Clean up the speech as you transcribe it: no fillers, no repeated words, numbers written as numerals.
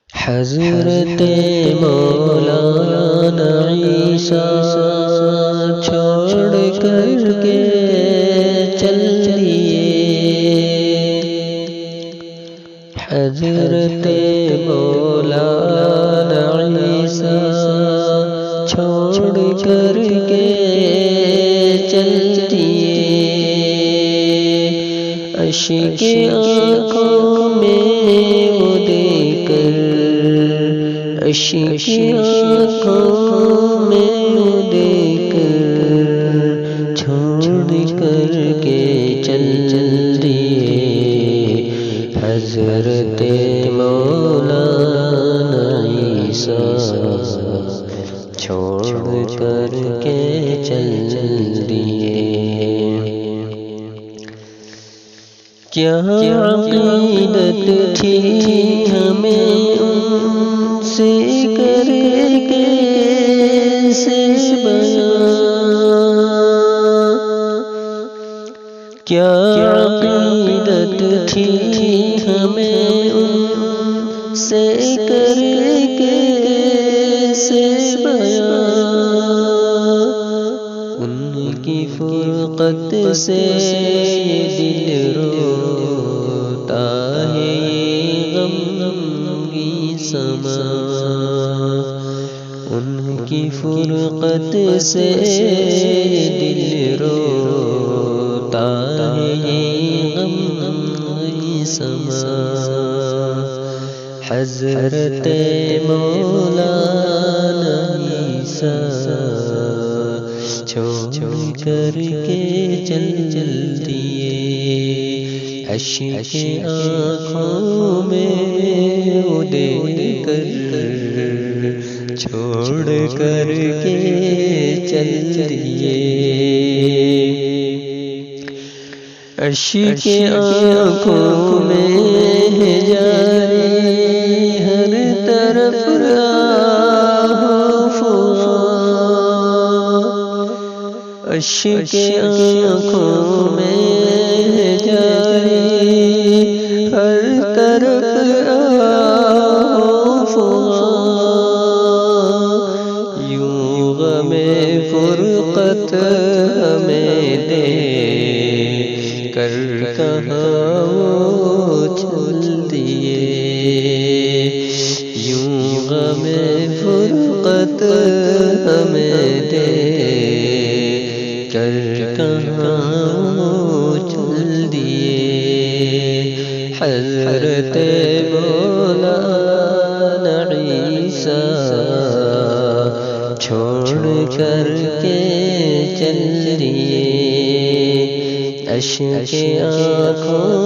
حضرت مولانا عیسیٰ چھوڑ کر کے چل دیے، حضرت مولانا عیسیٰ چھوڑ کر کے چل دیے، اشک آنکھوں میں وہ دیکھ کر، اشک آنکھوں میں وہ دیکھ کر چھوڑ کر کے چل دیے، حضرت مولانا عیسیٰ چھوڑ کر کے چل دیے۔ کیا عقیدت تھی ہمیں ان سے کرے کیسے بیان، کیا عقیدت تھی ہمیں ان سے کرے کیسے بیان، ان کی فرقت سے دل روتا ہے غمگی سما، ان کی فرقت سے دل روتا ہے غمگی سما، حضرت مولانا عیسیٰ چھوڑ کر کے چل دیے، اشک آنکھوں میں وہ دیکھ کر چھوڑ کر کے چل دیے، اشک آنکھوں میں جاری ہر طرف اشک آنکھوں میں جاری ہر طرف یوں غم فرقت ہمیں دے کر کہاں وہ چل دیے، یوں غم فرقت ہمیں دے کر کہاں چل دیے، حضرت مولانا عیسیٰ چھوڑ کر کے چل دیے، اشک آنکھوں